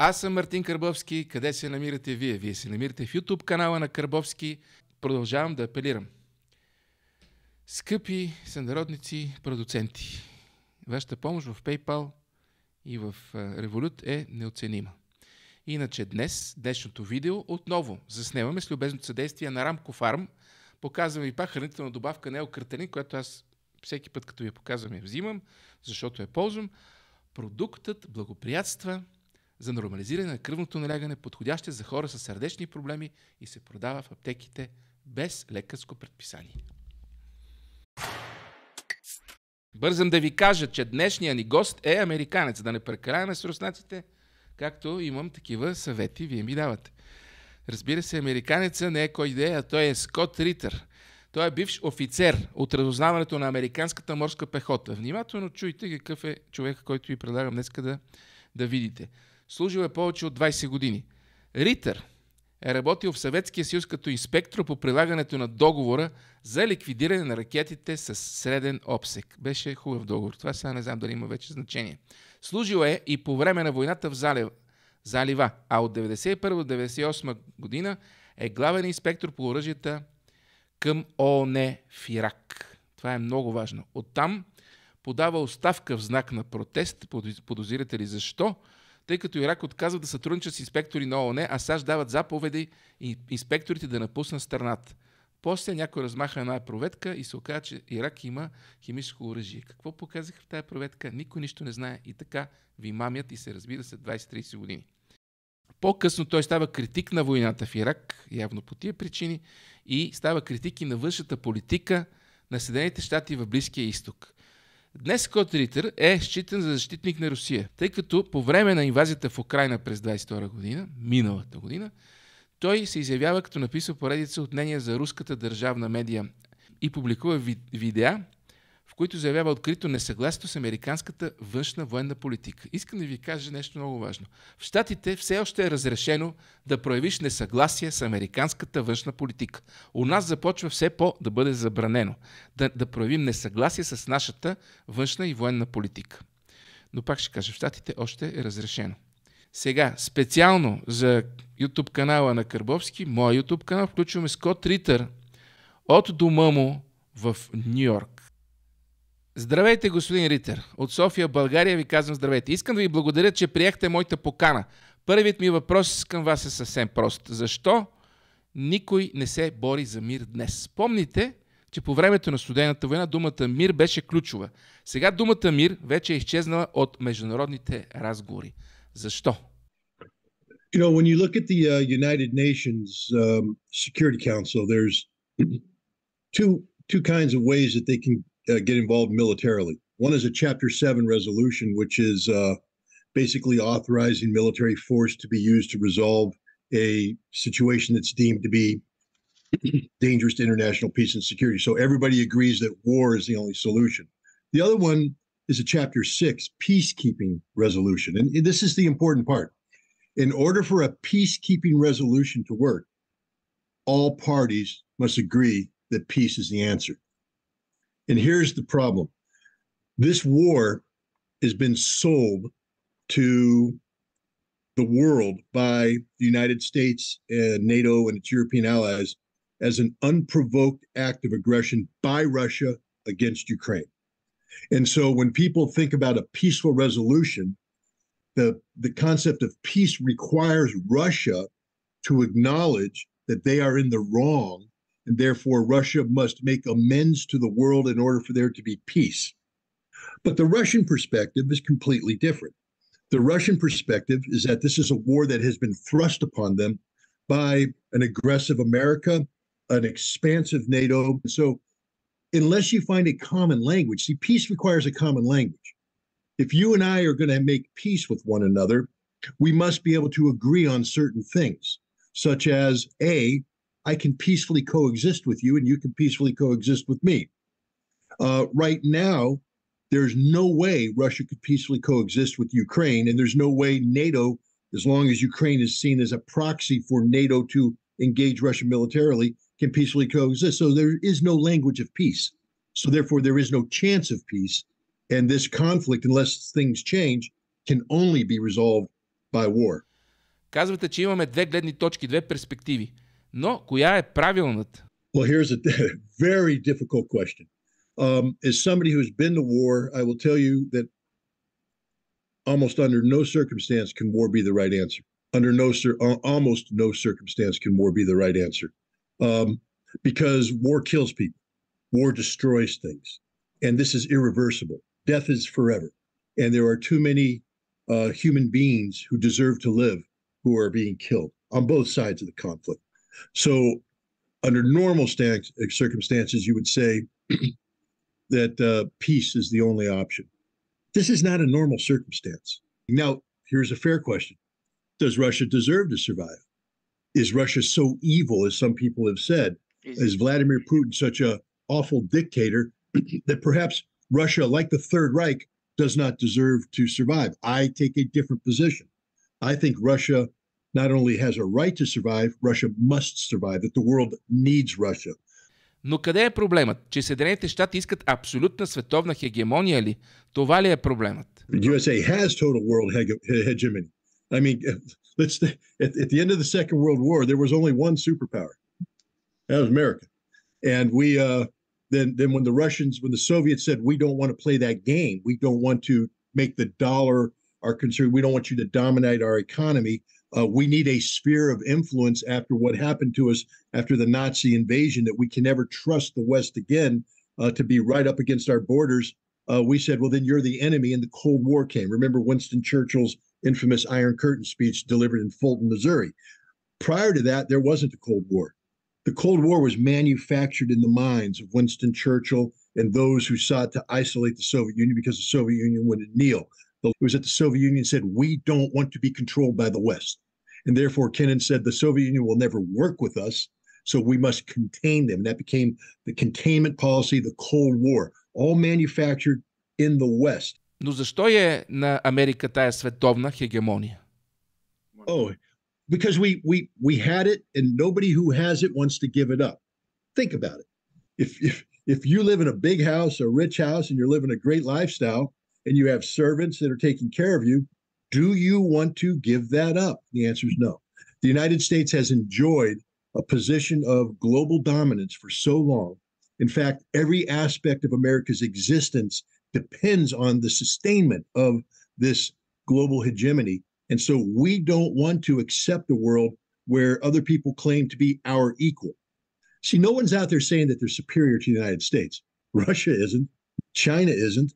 Аз съм Мартин Карбовски. Къде се намирате вие? Вие се намирате в YouTube канала на Карбовски. Продължавам да апелирам. Скъпи сънародници, продуценти, вашата помощ в PayPal и в Revolut е неоценима. Иначе днешното видео, отново заснемаме с любезното съдействие на Рамко Фарм. Показвам ви пак хранителна добавка неокартелин, която аз всеки път, като я показвам, я взимам, защото я ползвам. Продуктът благоприятства за нормализиране на кръвното налягане, подходящ за хора с сърдечни проблеми и се продава в аптеките без лекарско предписание. Бързам да ви кажа, че днешният ни гост е американец. Да не прекаляваме с руснаците, както имам такива съвети, вие ми давате. Разбира се, американеца не е кой да е, а той е Скот Ритър. Той е бивш офицер от разузнаването на Американската морска пехота. Внимателно чуйте какъв е човека, който ви предлагам днес да видите. Служил е повече от 20 години. Ритър е работил в Съветския съюз като инспектор по прилагането на договора за ликвидиране на ракетите с среден обсек. Беше хубав договор. Това сега не знам дали има вече значение. Служил е и по време на войната в залива, а от 1991 до 1998 година е главен инспектор по оръжията към ООН в Ирак. Това е много важно. Оттам подава оставка в знак на протест. Подозирате ли защо? Тъй като Ирак отказва да сътрудничат с инспектори на ООН, а САЩ дават заповеди и инспекторите да напуснат страната. После някой размаха една проверка и се оказа, че Ирак има химическо оръжие. Какво показаха в тази проверка? Никой нищо не знае и така ви мамят и се разбира след 20-30 години. По-късно той става критик на войната в Ирак, явно по тия причини, и става критик и на външната политика на Съединените щати в Близкия изток. Днес Скот Ритър е считан за защитник на Русия, тъй като по време на инвазията в Украйна през 22 година, миналата година, той се изявява като написал поредица от мнения за руската държавна медия и публикува видеа, в които заявява открито несъгласието с американската външна военна политика. Искам да ви кажа нещо много важно. В Щатите все още е разрешено да проявиш несъгласие с американската външна политика. У нас започва все да бъде забранено да проявим несъгласие с нашата външна и военна политика. Но пак ще кажа, в Щатите още е разрешено. Сега, специално за YouTube канала на Карбовски, моя YouTube канал, включваме Скот Ритър от дома му в Ню Йорк. Здравейте, господин Ритър. От София, България ви казвам здравейте. Искам да ви благодаря, че приехте моята покана. Първият ми въпрос към вас е съвсем прост. Защо никой не се бори за мир днес? Помните, че по времето на студената война думата мир беше ключова. Сега думата мир вече е изчезнала от международните разговори. Защо? You know, when you look at the United Nations Security Council, there's two kinds of ways that they can get involved militarily. One is a Chapter 7 resolution, which is basically authorizing military force to be used to resolve a situation that's deemed to be dangerous to international peace and security. So everybody agrees that war is the only solution. The other one is a Chapter 6 peacekeeping resolution. And this is the important part. In order for a peacekeeping resolution to work, all parties must agree that peace is the answer. And here's the problem. This war has been sold to the world by the United States and NATO and its European allies as an unprovoked act of aggression by Russia against Ukraine. And so when people think about a peaceful resolution, the concept of peace requires Russia to acknowledge that they are in the wrong, and therefore Russia must make amends to the world in order for there to be peace. But the Russian perspective is completely different. The Russian perspective is that this is a war that has been thrust upon them by an aggressive America, an expansive NATO. So unless you find a common language, see, peace requires a common language. If you and I are going to make peace with one another, we must be able to agree on certain things, such as I can peacefully coexist with you and you can peacefully coexist with me. Right now, there's no way Russia could peacefully coexist with Ukraine, and there's no way NATO, as long as Ukraine is seen as a proxy for NATO to engage Russia militarily, can peacefully coexist. So there is no language of peace. So therefore, there is no chance of peace. And this conflict, unless things change, can only be resolved by war. Казвате, че имаме две гледни точки, две перспективи. Но коя е правилната? Well, here's a very difficult question. As somebody who's been to war, I will tell you that almost under no circumstance can war be the right answer. Almost no circumstance can war be the right answer. Because war kills people. War destroys things. And this is irreversible. Death is forever. And there are too many human beings who deserve to live who are being killed on both sides of the conflict. So under normal circumstances, you would say that peace is the only option. This is not a normal circumstance. Now, here's a fair question. Does Russia deserve to survive? Is Russia so evil, as some people have said? Is Vladimir Putin such an awful dictator that perhaps Russia, like the Third Reich, does not deserve to survive? I take a different position. I think Russia not only has a right to survive, Russia must survive, that the world needs Russia. Но къде е проблемът? Че Съединените щати искат абсолютна световна хегемония ли? Това ли е проблемът? The USA has total world hegemony. I mean, at the end of the Second World War, there was only one superpower. That was America. And then when when the Soviets said, we don't want to play that game, we don't want to make the dollar our concern, we don't want you to dominate our economy, we need a sphere of influence after what happened to us after the Nazi invasion, that we can never trust the West again to be right up against our borders. We said, well, then you're the enemy, and the Cold War came. Remember Winston Churchill's infamous Iron Curtain speech delivered in Fulton, Missouri. Prior to that, there wasn't a Cold War. The Cold War was manufactured in the minds of Winston Churchill and those who sought to isolate the Soviet Union because the Soviet Union would kneel. It was that the Soviet Union said, we don't want to be controlled by the West. And therefore, Kennan said the Soviet Union will never work with us, so we must contain them. And that became the containment policy, the Cold War, all manufactured in the West. Но защо е на Америка тая световна хегемония? Oh, because we had it, and nobody who has it wants to give it up. Think about it. If you live in a big house, a rich house, and you're living a great lifestyle, and you have servants that are taking care of you, do you want to give that up? The answer is no. The United States has enjoyed a position of global dominance for so long. In fact, every aspect of America's existence depends on the sustainment of this global hegemony. And so we don't want to accept a world where other people claim to be our equal. See, no one's out there saying that they're superior to the United States. Russia isn't. China isn't.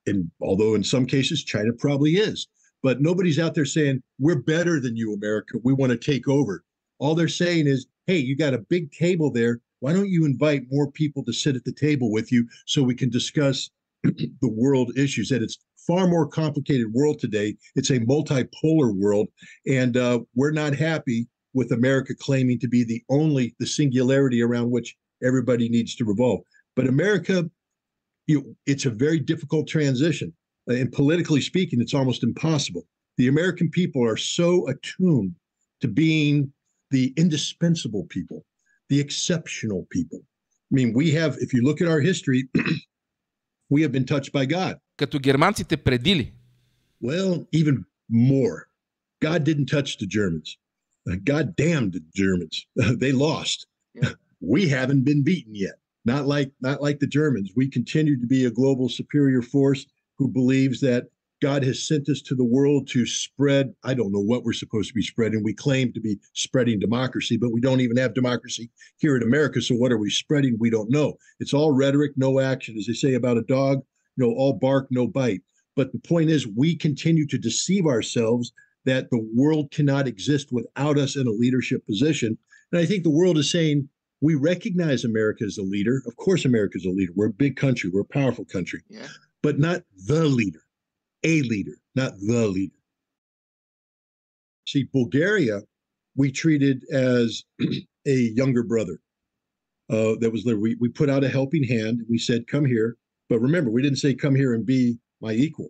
And although in some cases China probably is. But nobody's out there saying, we're better than you, America. We want to take over. All they're saying is, hey, you got a big table there. Why don't you invite more people to sit at the table with you so we can discuss the world issues? That it's far more complicated world today. It's a multipolar world. And we're not happy with America claiming to be the singularity around which everybody needs to revolve. But America, it's a very difficult transition. And politically speaking, it's almost impossible. The American people are so attuned to being the indispensable people, the exceptional people. I mean, if you look at our history, we have been touched by God. Като германците преди ли? Well, even more. God didn't touch the Germans. God damned the Germans. They lost. Yeah. We haven't been beaten yet. Not like the Germans. We continue to be a global superior force who believes that God has sent us to the world to spread, I don't know what we're supposed to be spreading. We claim to be spreading democracy, but we don't even have democracy here in America. So what are we spreading? We don't know. It's all rhetoric, no action. As they say about a dog, all bark, no bite. But the point is, we continue to deceive ourselves that the world cannot exist without us in a leadership position. And I think the world is saying, we recognize America as a leader. Of course, America is a leader. We're a big country. We're a powerful country. Yeah. But not the leader. A leader, not the leader. See, Bulgaria, we treated as a younger brother. We put out a helping hand. We said, come here. But remember, we didn't say, come here and be my equal.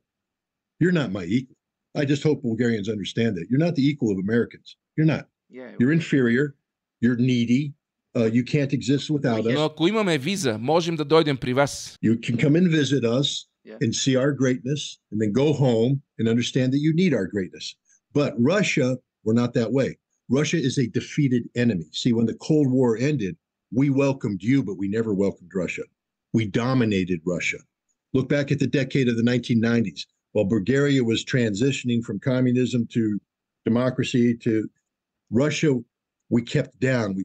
You're not my equal. I just hope Bulgarians understand that. You're not the equal of Americans. You're not. Yeah, you're inferior. You're needy. You can't exist without us. Но ако имаме виза, можем да дойдем при вас. You can come and visit us and see our greatness and then go home and understand that you need our greatness. But We're not that way. Russia is a defeated enemy. See, when the Cold War ended, we welcomed you, but we never welcomed Russia. We dominated Russia. Look back at the decade of the 1990s. While Bulgaria was transitioning from communism to democracy to Russia, we kept down.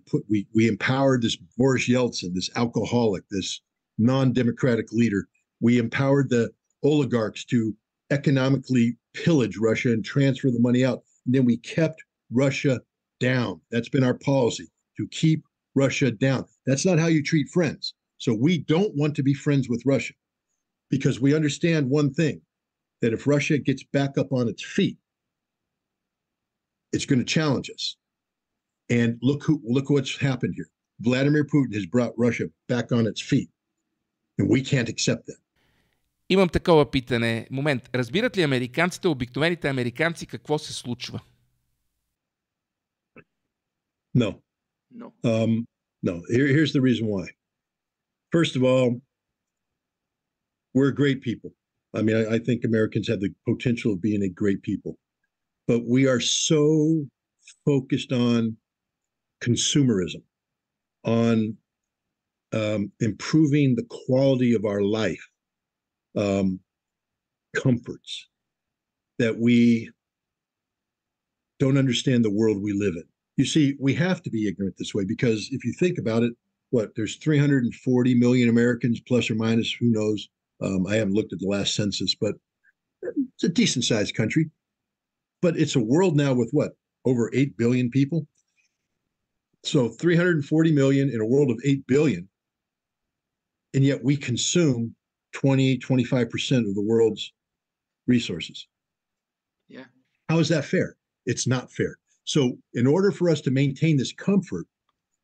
We empowered this Boris Yeltsin, this alcoholic, this non-democratic leader. We empowered the oligarchs to economically pillage Russia and transfer the money out. And then we kept Russia down. That's been our policy, to keep Russia down. That's not how you treat friends. So we don't want to be friends with Russia, because we understand one thing, that if Russia gets back up on its feet, it's going to challenge us. And look what's happened here. Vladimir Putin has brought Russia back on its feet, and we can't accept that. Имам такова питане. Момент. Разбират ли американците, обикновените американци, какво се случва? No. No. Here's the reason why. First of all, we're great people. I mean, I think Americans have the potential of being a great people, but we are so focused on consumerism, on improving the quality of our life, comforts, that we don't understand the world we live in. You see, we have to be ignorant this way, because if you think about it, there's 340 million Americans, plus or minus, who knows? I haven't looked at the last census, but it's a decent sized country. But it's a world now with over 8 billion people. So 340 million in a world of 8 billion. And yet we consume 25% of the world's resources. Yeah. How is that fair? It's not fair. So in order for us to maintain this comfort,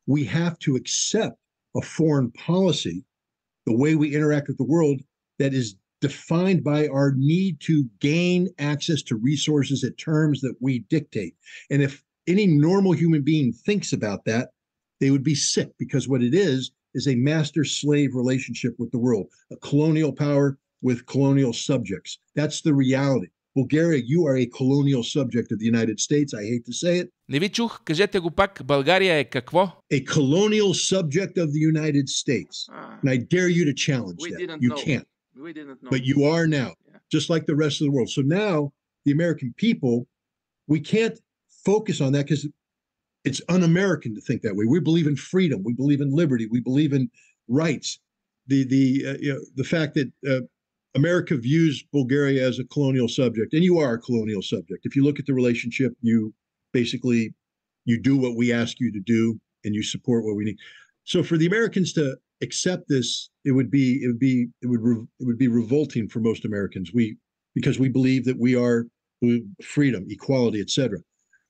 we have to accept a foreign policy, the way we interact with the world, that is defined by our need to gain access to resources at terms that we dictate. And if any normal human being thinks about that, they would be sick, because what it is a master-slave relationship with the world, a colonial power with colonial subjects. That's the reality. Bulgaria, you are a colonial subject of the United States. I hate to say it. Не ви чух, кажете го пак. България е какво? A colonial subject of the United States. And I dare you to challenge that. You can't. We didn't know. But you are now, just like the rest of the world. So now, the American people, we can't focus on that, because it's un-American to think that way. We believe in freedom. We believe in liberty. We believe in rights. The fact that America views Bulgaria as a colonial subject, and you are a colonial subject. If you look at the relationship, you do what we ask you to do, and you support what we need. So for the Americans to accept this, it would be revolting for most Americans. Because we believe that we are freedom, equality, etc.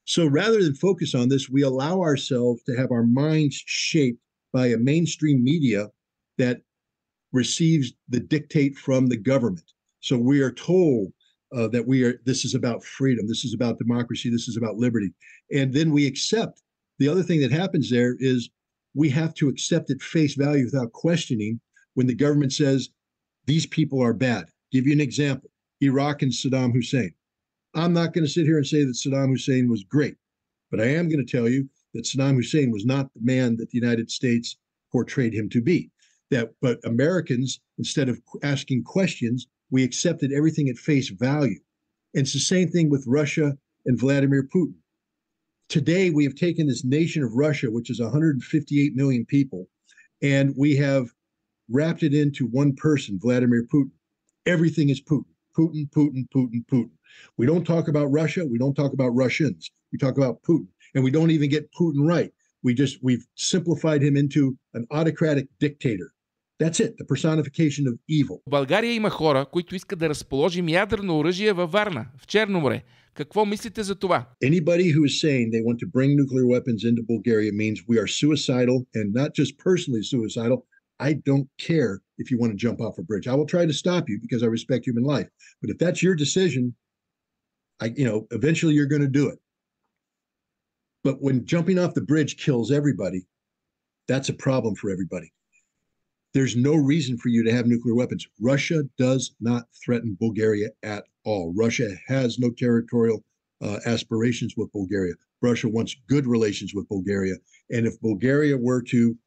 So rather than focus on this, we allow ourselves to have our minds shaped by a mainstream media that receives the dictate from the government. So we are told that this is about freedom, this is about democracy, this is about liberty. And then we accept. The other thing that happens there is we have to accept at face value without questioning when the government says these people are bad. Give you an example. Iraq and Saddam Hussein. I'm not going to sit here and say that Saddam Hussein was great, but I am going to tell you that Saddam Hussein was not the man that the United States portrayed him to be. But Americans, instead of asking questions, we accepted everything at face value. And it's the same thing with Russia and Vladimir Putin. Today, we have taken this nation of Russia, which is 158 million people, and we have wrapped it into one person, Vladimir Putin. Everything is Putin. Putin, Putin, Putin, Putin. We don't talk about Russia. We don't talk about Russians. We talk about Putin. And we don't even get Putin right. We've simplified him into an autocratic dictator. That's it, the personification of evil. В България има хора, които искат да разположим ядрено оръжие във Варна, в Черно море. Какво мислите за това? Anybody who is saying they want to bring nuclear weapons into Bulgaria means we are suicidal, and not just personally suicidal. I don't care if you want to jump off a bridge. I will try to stop you because I respect human life. But if that's your decision, eventually you're going to do it. But when jumping off the bridge kills everybody, that's a problem for everybody. There's no reason for you to have nuclear weapons. Russia does not threaten Bulgaria at all. Russia has no territorial aspirations with Bulgaria. Russia wants good relations with Bulgaria. And if Bulgaria were to,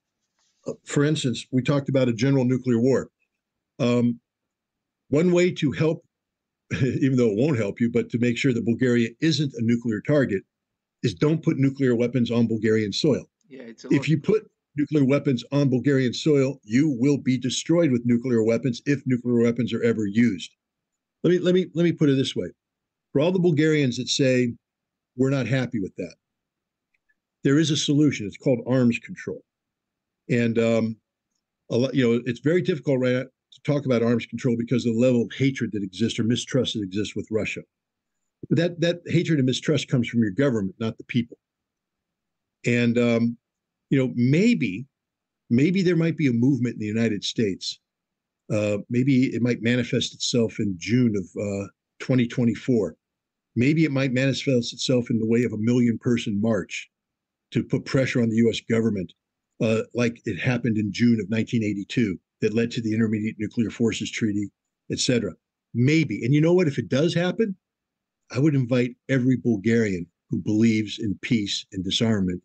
for instance, we talked about a general nuclear war. One way to help, even though it won't help you, but to make sure that Bulgaria isn't a nuclear target, is don't put nuclear weapons on Bulgarian soil. Yeah, it's if you put nuclear weapons on Bulgarian soil, you will be destroyed with nuclear weapons if nuclear weapons are ever used. Let me put it this way. For all the Bulgarians that say we're not happy with that, there is a solution. It's called arms control. And it's very difficult right now to talk about arms control because of the level of hatred that exists or mistrust that exists with Russia. But that hatred and mistrust comes from your government, not the people. And maybe there might be a movement in the United States. Maybe it might manifest itself in June of 2024. Maybe it might manifest itself in the way of a 1 million person march to put pressure on the U.S. government, like it happened in June of 1982, that led to the Intermediate Nuclear Forces Treaty, etc. Maybe. And you know what? If it does happen, I would invite every Bulgarian who believes in peace and disarmament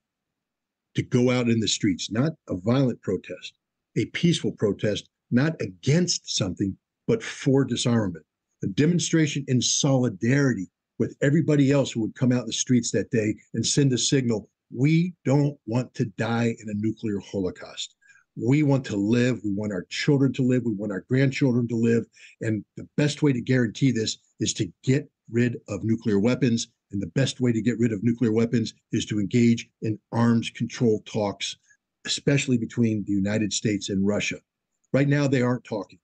to go out in the streets, not a violent protest, a peaceful protest, not against something, but for disarmament. A demonstration in solidarity with everybody else who would come out in the streets that day and send a signal. We don't want to die in a nuclear holocaust. We want to live. We want our children to live. We want our grandchildren to live. And the best way to guarantee this is to get rid of nuclear weapons. And the best way to get rid of nuclear weapons is to engage in arms control talks, especially between the United States and Russia. Right now, they aren't talking.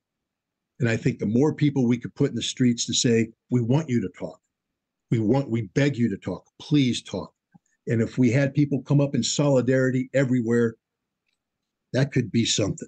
And I think the more people we could put in the streets to say, we want you to talk. We beg you to talk. Please talk. And if we had people come up in solidarity everywhere, that could be something.